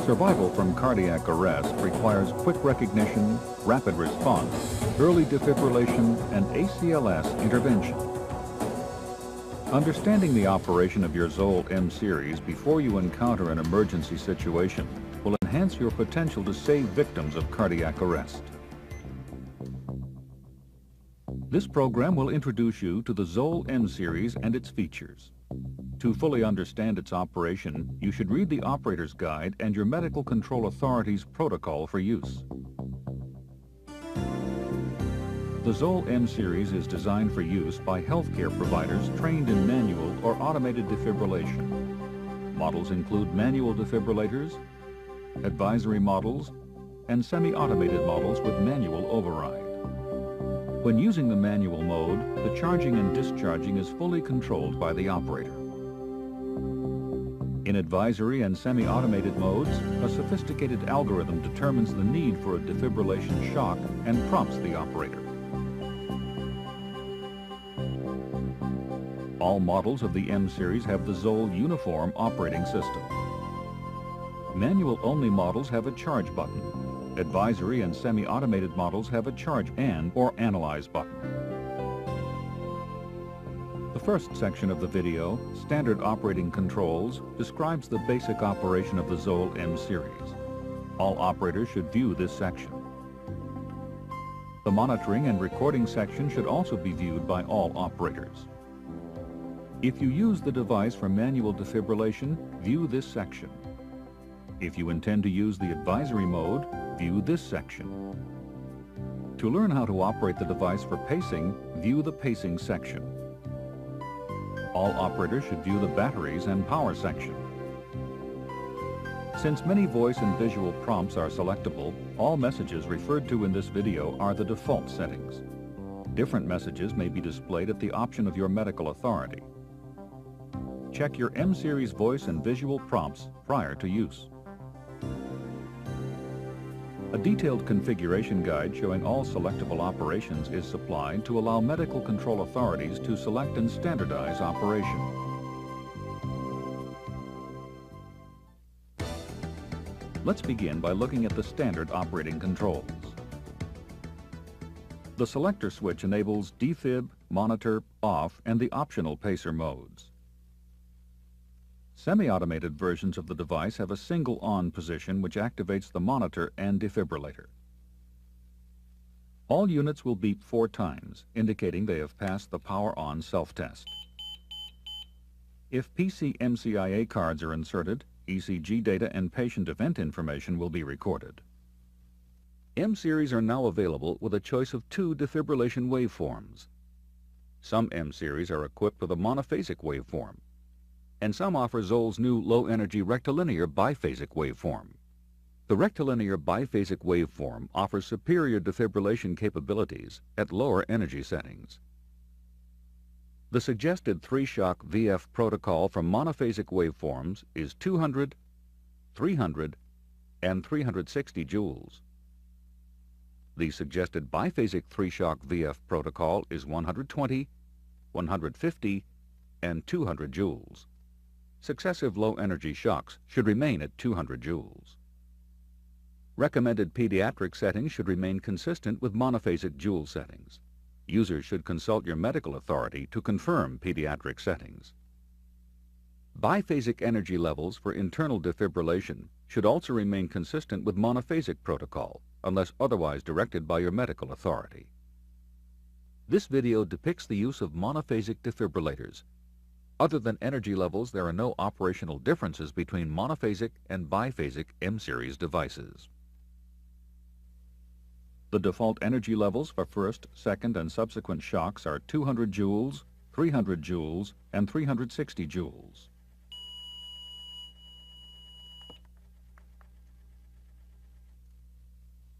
Survival from cardiac arrest requires quick recognition, rapid response, early defibrillation, and ACLS intervention. Understanding the operation of your ZOLL M Series before you encounter an emergency situation will enhance your potential to save victims of cardiac arrest. This program will introduce you to the ZOLL M Series and its features. To fully understand its operation, you should read the operator's guide and your medical control authority's protocol for use. The ZOLL M Series is designed for use by healthcare providers trained in manual or automated defibrillation. Models include manual defibrillators, advisory models, and semi-automated models with manual override. When using the manual mode, the charging and discharging is fully controlled by the operator. In advisory and semi-automated modes, a sophisticated algorithm determines the need for a defibrillation shock and prompts the operator. All models of the M Series have the ZOLL Uniform operating system. Manual-only models have a charge button. Advisory and semi-automated models have a charge and/or analyze button. The first section of the video, Standard Operating Controls, describes the basic operation of the ZOLL M Series. All operators should view this section. The monitoring and recording section should also be viewed by all operators. If you use the device for manual defibrillation, view this section. If you intend to use the advisory mode, view this section. To learn how to operate the device for pacing, view the pacing section. All operators should view the batteries and power section. Since many voice and visual prompts are selectable, all messages referred to in this video are the default settings. Different messages may be displayed at the option of your medical authority. Check your M Series voice and visual prompts prior to use. A detailed configuration guide showing all selectable operations is supplied to allow medical control authorities to select and standardize operation. Let's begin by looking at the standard operating controls. The selector switch enables defib, monitor, off, and the optional pacer modes. Semi-automated versions of the device have a single on position which activates the monitor and defibrillator. All units will beep 4 times, indicating they have passed the power on self-test. If PC-MCIA cards are inserted, ECG data and patient event information will be recorded. M Series are now available with a choice of 2 defibrillation waveforms. Some M Series are equipped with a monophasic waveform, and some offer ZOLL's new low-energy rectilinear biphasic waveform. The rectilinear biphasic waveform offers superior defibrillation capabilities at lower energy settings. The suggested 3-shock VF protocol for monophasic waveforms is 200, 300, and 360 joules. The suggested biphasic 3-shock VF protocol is 120, 150, and 200 joules. Successive low-energy shocks should remain at 200 joules. Recommended pediatric settings should remain consistent with monophasic joule settings. Users should consult your medical authority to confirm pediatric settings. Biphasic energy levels for internal defibrillation should also remain consistent with monophasic protocol, unless otherwise directed by your medical authority. This video depicts the use of monophasic defibrillators. Other than energy levels, there are no operational differences between monophasic and biphasic M Series devices. The default energy levels for first, second, and subsequent shocks are 200 joules, 300 joules, and 360 joules.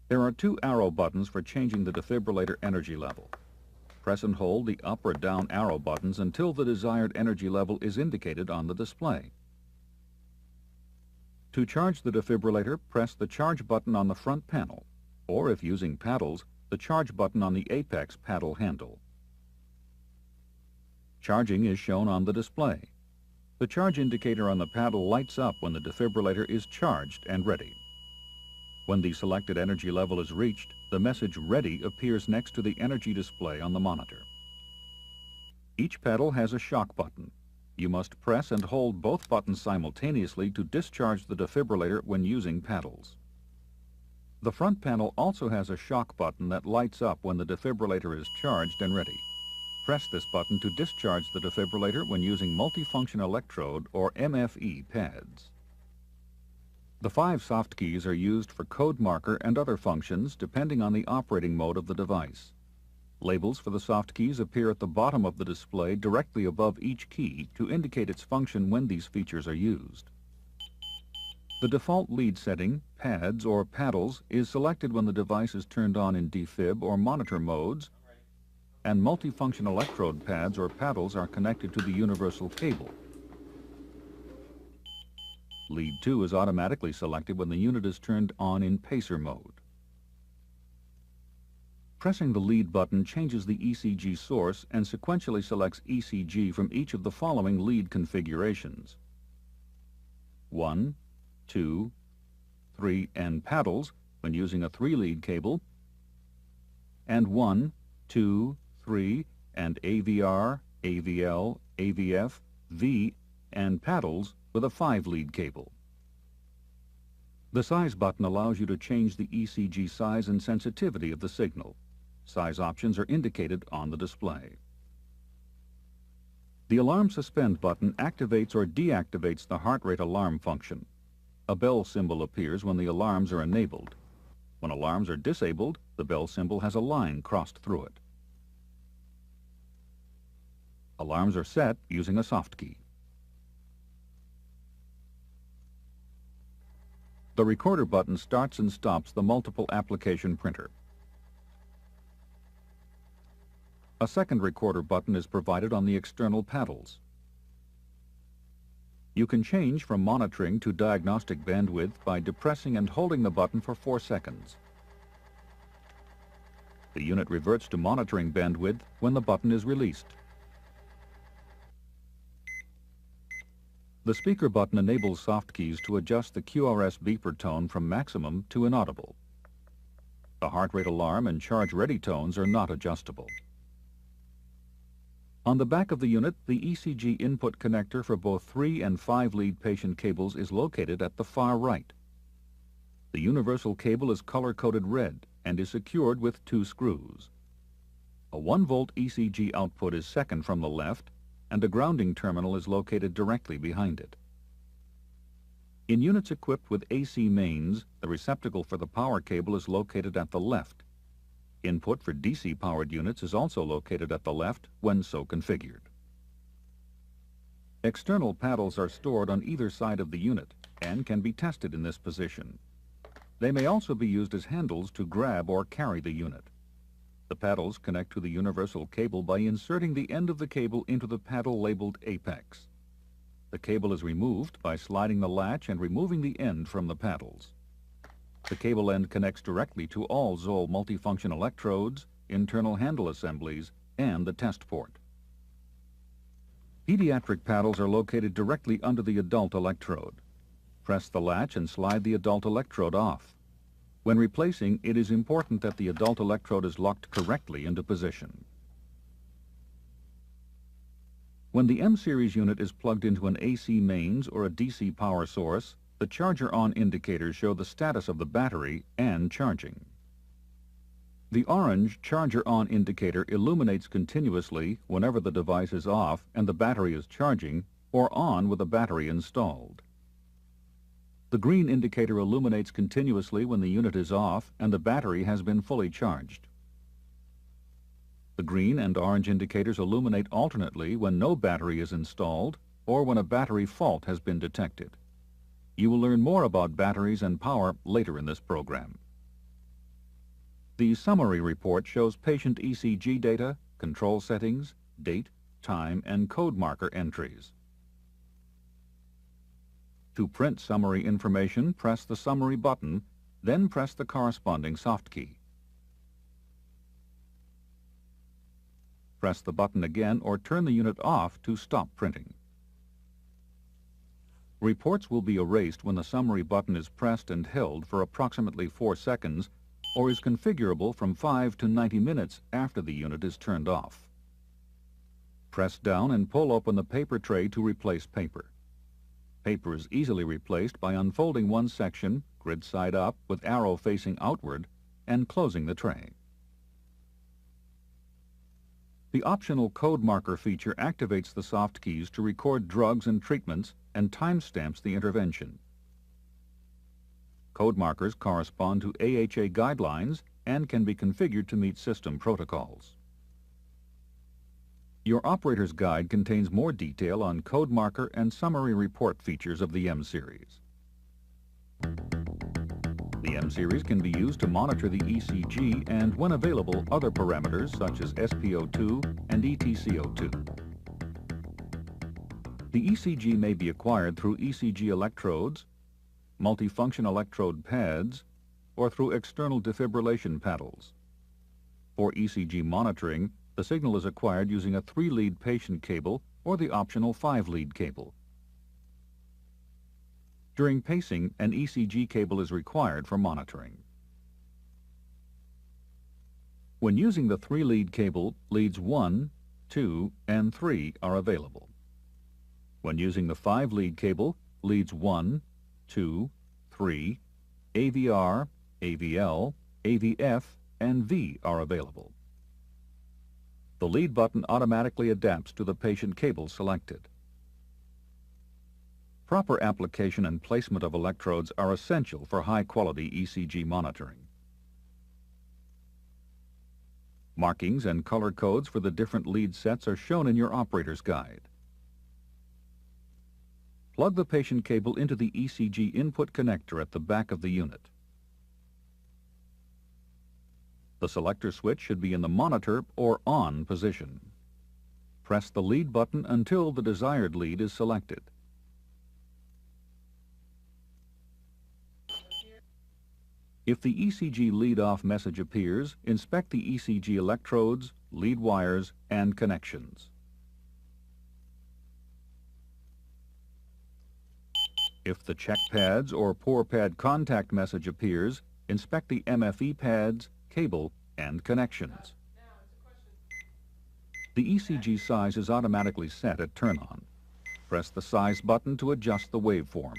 There are 2 arrow buttons for changing the defibrillator energy level. Press and hold the up or down arrow buttons until the desired energy level is indicated on the display. To charge the defibrillator, press the charge button on the front panel, or if using paddles, the charge button on the apex paddle handle. Charging is shown on the display. The charge indicator on the paddle lights up when the defibrillator is charged and ready. When the selected energy level is reached, the message "Ready" appears next to the energy display on the monitor. Each paddle has a shock button. You must press and hold both buttons simultaneously to discharge the defibrillator when using paddles. The front panel also has a shock button that lights up when the defibrillator is charged and ready. Press this button to discharge the defibrillator when using multifunction electrode or MFE pads. The 5 soft keys are used for code marker and other functions depending on the operating mode of the device. Labels for the soft keys appear at the bottom of the display directly above each key to indicate its function when these features are used. The default lead setting, pads or paddles, is selected when the device is turned on in defib or monitor modes, and multifunction electrode pads or paddles are connected to the universal cable. Lead 2 is automatically selected when the unit is turned on in pacer mode. Pressing the lead button changes the ECG source and sequentially selects ECG from each of the following lead configurations: 1, 2, 3, and paddles when using a 3-lead cable, and 1, 2, 3, and AVR, AVL, AVF, V, and paddles with a 5-lead cable. The size button allows you to change the ECG size and sensitivity of the signal. Size options are indicated on the display. The Alarm Suspend button activates or deactivates the heart rate alarm function. A bell symbol appears when the alarms are enabled. When alarms are disabled, the bell symbol has a line crossed through it. Alarms are set using a soft key. The recorder button starts and stops the multiple application printer. A second recorder button is provided on the external paddles. You can change from monitoring to diagnostic bandwidth by depressing and holding the button for 4 seconds. The unit reverts to monitoring bandwidth when the button is released. The speaker button enables soft keys to adjust the QRS beeper tone from maximum to inaudible. The heart rate alarm and charge ready tones are not adjustable. On the back of the unit, the ECG input connector for both 3 and 5-lead patient cables is located at the far right. The universal cable is color-coded red and is secured with 2 screws. A 1-volt ECG output is second from the left, and a grounding terminal is located directly behind it. In units equipped with AC mains, the receptacle for the power cable is located at the left. Input for DC-powered units is also located at the left when so configured. External paddles are stored on either side of the unit and can be tested in this position. They may also be used as handles to grab or carry the unit. The paddles connect to the universal cable by inserting the end of the cable into the paddle labeled Apex. The cable is removed by sliding the latch and removing the end from the paddles. The cable end connects directly to all ZOLL multifunction electrodes, internal handle assemblies, and the test port. Pediatric paddles are located directly under the adult electrode. Press the latch and slide the adult electrode off. When replacing, it is important that the adult electrode is locked correctly into position. When the M Series unit is plugged into an AC mains or a DC power source, the charger on indicators show the status of the battery and charging. The orange charger on indicator illuminates continuously whenever the device is off and the battery is charging, or on with the battery installed. The green indicator illuminates continuously when the unit is off and the battery has been fully charged. The green and orange indicators illuminate alternately when no battery is installed or when a battery fault has been detected. You will learn more about batteries and power later in this program. The summary report shows patient ECG data, control settings, date, time, and code marker entries. To print summary information, press the summary button, then press the corresponding soft key. Press the button again or turn the unit off to stop printing. Reports will be erased when the summary button is pressed and held for approximately 4 seconds or is configurable from 5 to 90 minutes after the unit is turned off. Press down and pull open the paper tray to replace paper. Paper is easily replaced by unfolding one section, grid side up, with arrow facing outward, and closing the tray. The optional code marker feature activates the soft keys to record drugs and treatments and timestamps the intervention. Code markers correspond to AHA guidelines and can be configured to meet system protocols. Your operator's guide contains more detail on code marker and summary report features of the M Series. The M Series can be used to monitor the ECG and, when available, other parameters such as SpO2 and EtCO2. The ECG may be acquired through ECG electrodes, multifunction electrode pads, or through external defibrillation paddles. For ECG monitoring, the signal is acquired using a 3-lead patient cable or the optional 5-lead cable. During pacing, an ECG cable is required for monitoring. When using the 3-lead cable, leads 1, 2, and 3 are available. When using the 5-lead cable, leads 1, 2, 3, AVR, AVL, AVF, and V are available. The lead button automatically adapts to the patient cable selected. Proper application and placement of electrodes are essential for high-quality ECG monitoring. Markings and color codes for the different lead sets are shown in your operator's guide. Plug the patient cable into the ECG input connector at the back of the unit. The selector switch should be in the monitor or on position. Press the lead button until the desired lead is selected. If the ECG lead-off message appears, inspect the ECG electrodes, lead wires, and connections. If the check pads or pour pad contact message appears, inspect the MFE pads, cable, and connections. The ECG size is automatically set at turn-on. Press the size button to adjust the waveform.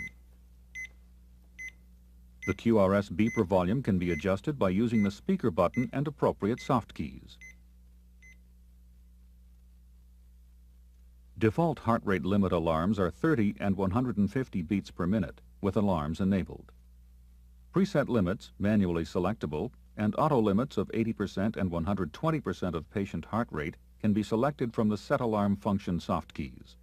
The QRS beeper volume can be adjusted by using the speaker button and appropriate soft keys. Default heart rate limit alarms are 30 and 150 beats per minute, with alarms enabled. Preset limits, manually selectable, and auto limits of 80% and 120% of patient heart rate can be selected from the Set Alarm function soft keys.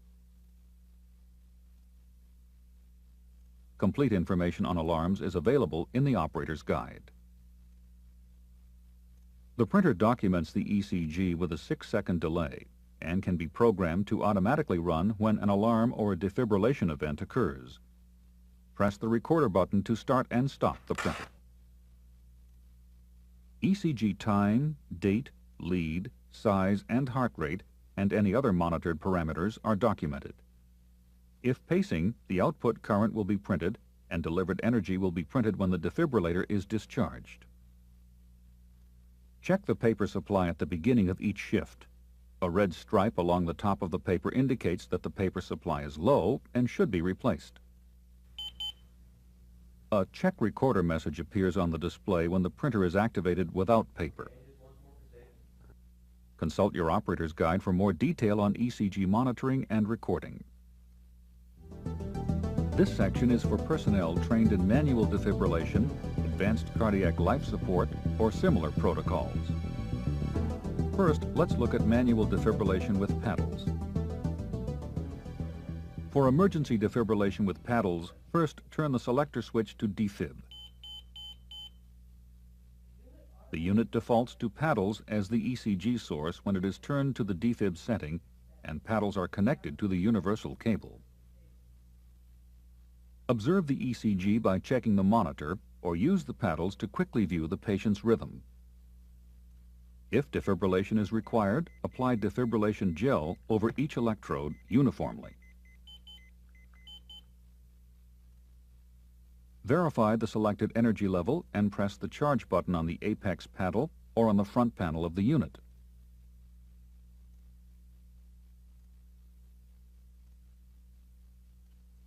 Complete information on alarms is available in the operator's guide. The printer documents the ECG with a 6-second delay and can be programmed to automatically run when an alarm or a defibrillation event occurs. Press the recorder button to start and stop the printer. ECG time, date, lead, size, and heart rate, and any other monitored parameters are documented. If pacing, the output current will be printed and delivered energy will be printed when the defibrillator is discharged. Check the paper supply at the beginning of each shift. A red stripe along the top of the paper indicates that the paper supply is low and should be replaced. A check recorder message appears on the display when the printer is activated without paper. Consult your operator's guide for more detail on ECG monitoring and recording. This section is for personnel trained in manual defibrillation, advanced cardiac life support, or similar protocols. First, let's look at manual defibrillation with paddles. For emergency defibrillation with paddles, first turn the selector switch to defib. The unit defaults to paddles as the ECG source when it is turned to the defib setting, and paddles are connected to the universal cable. Observe the ECG by checking the monitor or use the paddles to quickly view the patient's rhythm. If defibrillation is required, apply defibrillation gel over each electrode uniformly. Verify the selected energy level and press the charge button on the apex paddle or on the front panel of the unit.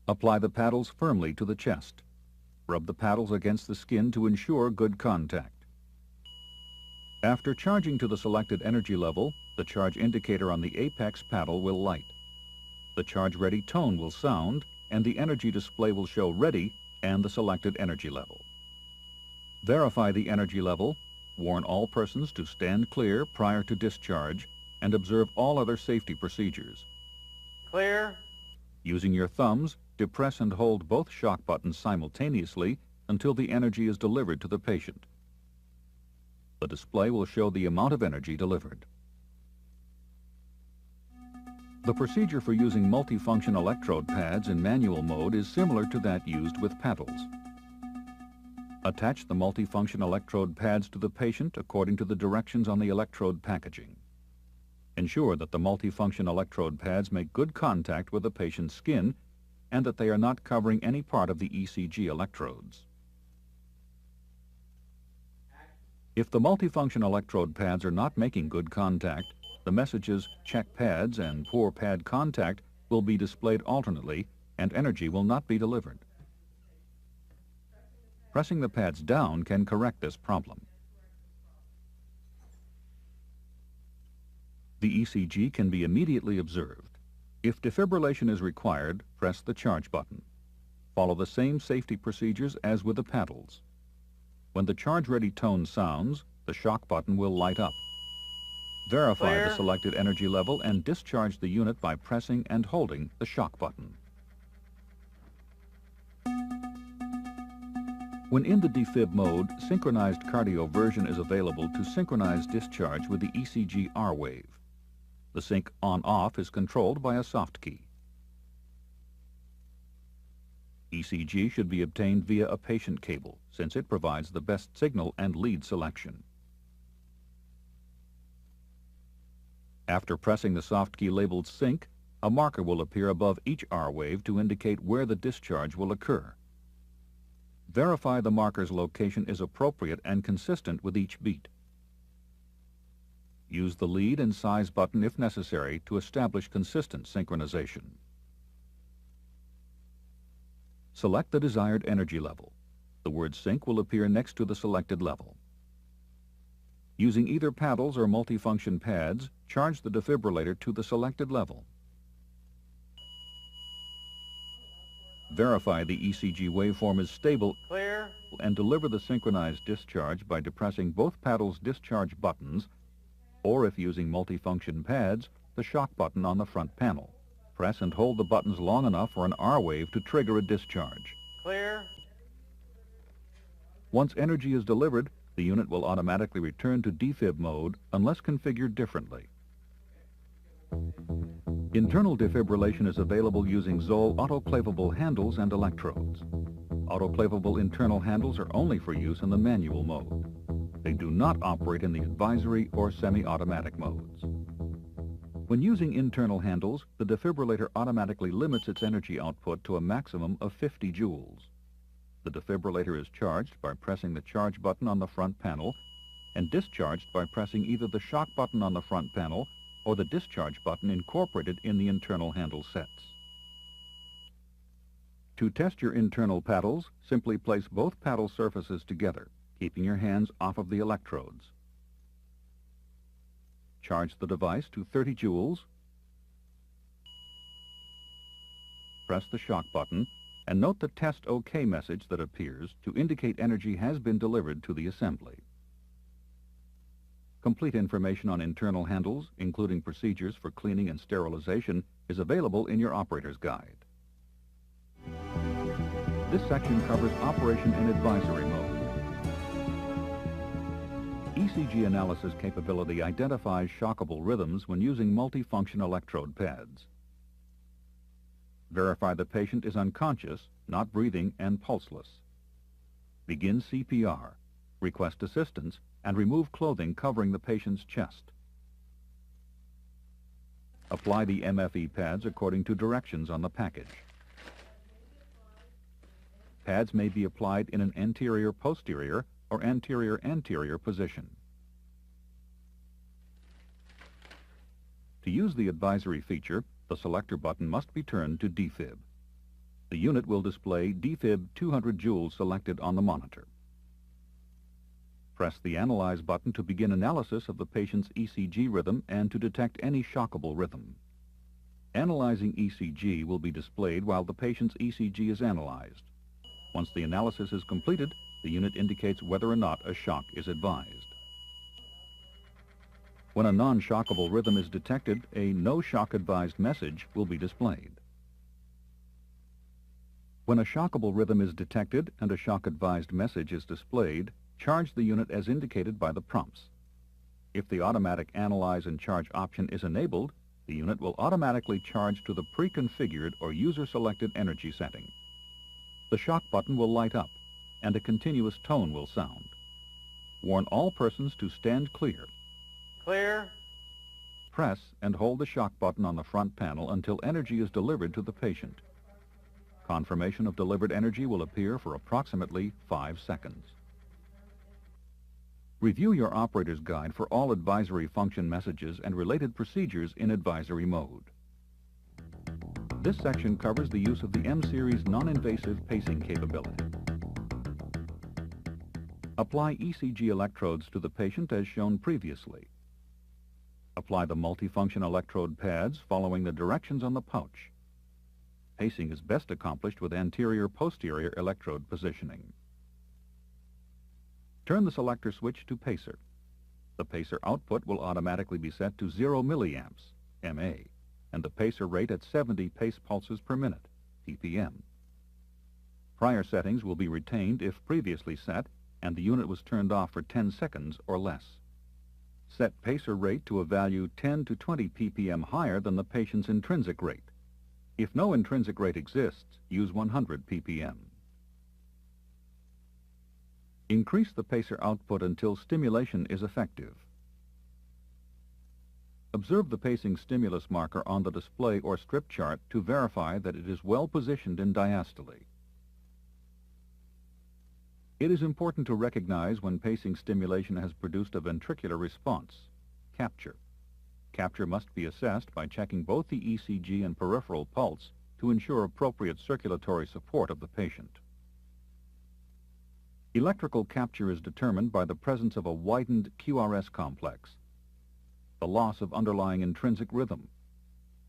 Apply the paddles firmly to the chest. Rub the paddles against the skin to ensure good contact. After charging to the selected energy level, the charge indicator on the apex paddle will light. The charge ready tone will sound, and the energy display will show ready and the selected energy level. Verify the energy level, warn all persons to stand clear prior to discharge, and observe all other safety procedures. Clear. Using your thumbs, depress and hold both shock buttons simultaneously until the energy is delivered to the patient. The display will show the amount of energy delivered. The procedure for using multifunction electrode pads in manual mode is similar to that used with paddles. Attach the multifunction electrode pads to the patient according to the directions on the electrode packaging. Ensure that the multifunction electrode pads make good contact with the patient's skin and that they are not covering any part of the ECG electrodes. If the multifunction electrode pads are not making good contact, the messages check pads and poor pad contact will be displayed alternately and energy will not be delivered. Pressing the pads down can correct this problem. The ECG can be immediately observed. If defibrillation is required, press the charge button. Follow the same safety procedures as with the paddles. When the charge-ready tone sounds, the shock button will light up. Verify Clear. the selected energy level and discharge the unit by pressing and holding the shock button. When in the defib mode, synchronized cardioversion is available to synchronize discharge with the ECG R wave. The sync on-off is controlled by a soft key. ECG should be obtained via a patient cable, since it provides the best signal and lead selection. After pressing the soft key labeled sync, a marker will appear above each R wave to indicate where the discharge will occur. Verify the marker's location is appropriate and consistent with each beat. Use the lead and size button if necessary to establish consistent synchronization. Select the desired energy level. The word sync will appear next to the selected level. Using either paddles or multifunction pads, charge the defibrillator to the selected level. Verify the ECG waveform is stable. Clear. And deliver the synchronized discharge by depressing both paddles' discharge buttons, or if using multifunction pads, the shock button on the front panel. Press and hold the buttons long enough for an R wave to trigger a discharge. Clear. Once energy is delivered, the unit will automatically return to defib mode unless configured differently. Internal defibrillation is available using ZOLL autoclavable handles and electrodes. Autoclavable internal handles are only for use in the manual mode. They do not operate in the advisory or semi-automatic modes. When using internal handles, the defibrillator automatically limits its energy output to a maximum of 50 joules. The defibrillator is charged by pressing the charge button on the front panel and discharged by pressing either the shock button on the front panel or the discharge button incorporated in the internal handle sets. To test your internal paddles, simply place both paddle surfaces together, keeping your hands off of the electrodes. Charge the device to 30 joules, press the shock button, and note the Test OK message that appears to indicate energy has been delivered to the assembly. Complete information on internal handles, including procedures for cleaning and sterilization, is available in your operator's guide. This section covers operation and advisory mode. ECG analysis capability identifies shockable rhythms when using multifunction electrode pads. Verify the patient is unconscious, not breathing, and pulseless. Begin CPR, request assistance, and remove clothing covering the patient's chest. Apply the MFE pads according to directions on the package. Pads may be applied in an anterior-posterior or anterior-anterior position. To use the advisory feature, the selector button must be turned to defib. The unit will display defib 200 joules selected on the monitor. Press the Analyze button to begin analysis of the patient's ECG rhythm and to detect any shockable rhythm. Analyzing ECG will be displayed while the patient's ECG is analyzed. Once the analysis is completed, the unit indicates whether or not a shock is advised. When a non-shockable rhythm is detected, a no shock advised message will be displayed. When a shockable rhythm is detected and a shock advised message is displayed, charge the unit as indicated by the prompts. If the automatic analyze and charge option is enabled, the unit will automatically charge to the pre-configured or user-selected energy setting. The shock button will light up, and a continuous tone will sound. Warn all persons to stand clear. Clear. Press and hold the shock button on the front panel until energy is delivered to the patient. Confirmation of delivered energy will appear for approximately 5 seconds. Review your operator's guide for all advisory function messages and related procedures in advisory mode. This section covers the use of the M Series non-invasive pacing capability. Apply ECG electrodes to the patient as shown previously. Apply the multifunction electrode pads following the directions on the pouch. Pacing is best accomplished with anterior-posterior electrode positioning. Turn the selector switch to pacer. The pacer output will automatically be set to 0 milliamps, MA, and the pacer rate at 70 pace pulses per minute, ppm. Prior settings will be retained if previously set and the unit was turned off for 10 seconds or less. Set pacer rate to a value 10 to 20 ppm higher than the patient's intrinsic rate. If no intrinsic rate exists, use 100 ppm. Increase the pacer output until stimulation is effective. Observe the pacing stimulus marker on the display or strip chart to verify that it is well positioned in diastole. It is important to recognize when pacing stimulation has produced a ventricular response, capture. Capture must be assessed by checking both the ECG and peripheral pulse to ensure appropriate circulatory support of the patient. Electrical capture is determined by the presence of a widened QRS complex, the loss of underlying intrinsic rhythm,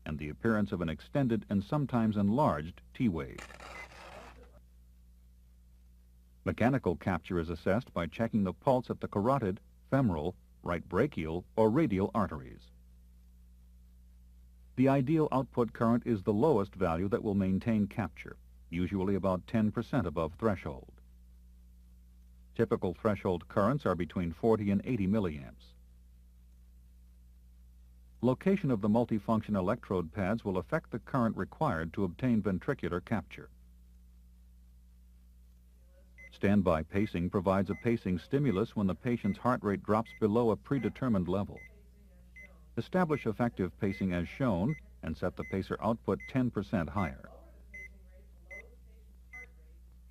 and the appearance of an extended and sometimes enlarged T-wave. Mechanical capture is assessed by checking the pulse at the carotid, femoral, right brachial, or radial arteries. The ideal output current is the lowest value that will maintain capture, usually about 10% above threshold. Typical threshold currents are between 40 and 80 milliamps. Location of the multifunction electrode pads will affect the current required to obtain ventricular capture. Standby pacing provides a pacing stimulus when the patient's heart rate drops below a predetermined level. Establish effective pacing as shown and set the pacer output 10% higher.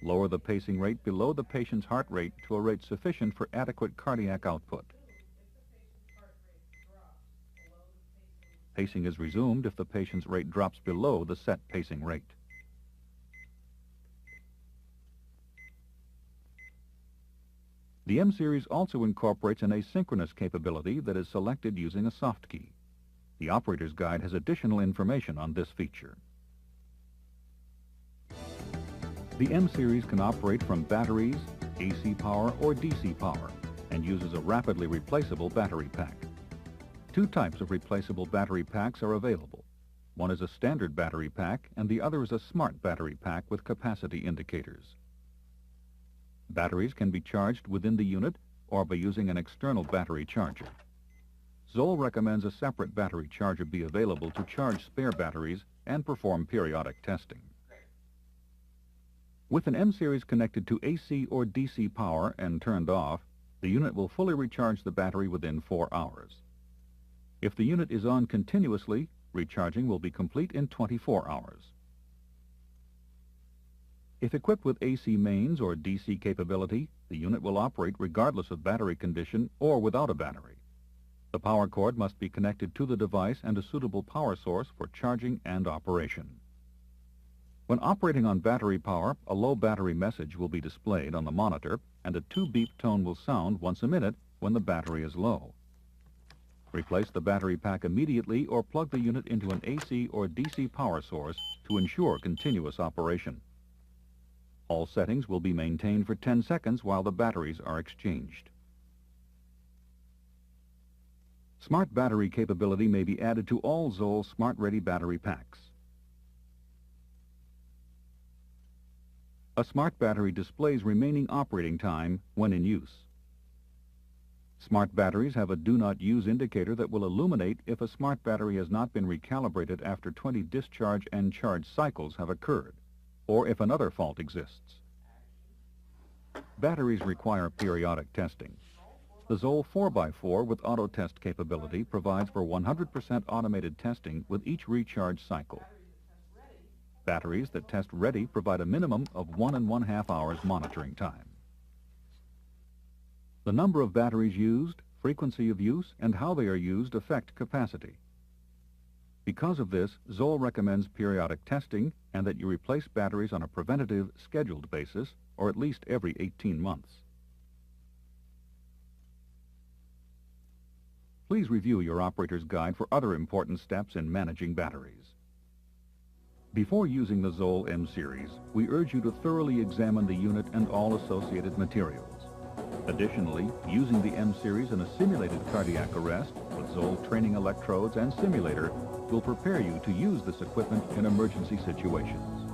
Lower the pacing rate below the patient's heart rate to a rate sufficient for adequate cardiac output. Pacing is resumed if the patient's rate drops below the set pacing rate. The M Series also incorporates an asynchronous capability that is selected using a soft key. The operator's guide has additional information on this feature. The M Series can operate from batteries, AC power, or DC power, and uses a rapidly replaceable battery pack. Two types of replaceable battery packs are available. One is a standard battery pack, and the other is a smart battery pack with capacity indicators. Batteries can be charged within the unit or by using an external battery charger. ZOLL recommends a separate battery charger be available to charge spare batteries and perform periodic testing. With an M Series connected to AC or DC power and turned off, the unit will fully recharge the battery within 4 hours. If the unit is on continuously, recharging will be complete in 24 hours. If equipped with AC mains or DC capability, the unit will operate regardless of battery condition or without a battery. The power cord must be connected to the device and a suitable power source for charging and operation. When operating on battery power, a low battery message will be displayed on the monitor and a 2-beep tone will sound once a minute when the battery is low. Replace the battery pack immediately or plug the unit into an AC or DC power source to ensure continuous operation. All settings will be maintained for 10 seconds while the batteries are exchanged. Smart battery capability may be added to all ZOLL Smart Ready battery packs. A smart battery displays remaining operating time when in use. Smart batteries have a Do Not Use indicator that will illuminate if a smart battery has not been recalibrated after 20 discharge and charge cycles have occurred, or if another fault exists. Batteries require periodic testing. The ZOLL 4x4 with auto test capability provides for 100% automated testing with each recharge cycle. Batteries that test ready provide a minimum of 1.5 hours monitoring time. The number of batteries used, frequency of use, and how they are used affect capacity. Because of this, ZOLL recommends periodic testing and that you replace batteries on a preventative, scheduled basis, or at least every 18 months. Please review your operator's guide for other important steps in managing batteries. Before using the ZOLL M Series, we urge you to thoroughly examine the unit and all associated materials. Additionally, using the M Series in a simulated cardiac arrest with ZOLL training electrodes and simulator will prepare you to use this equipment in emergency situations.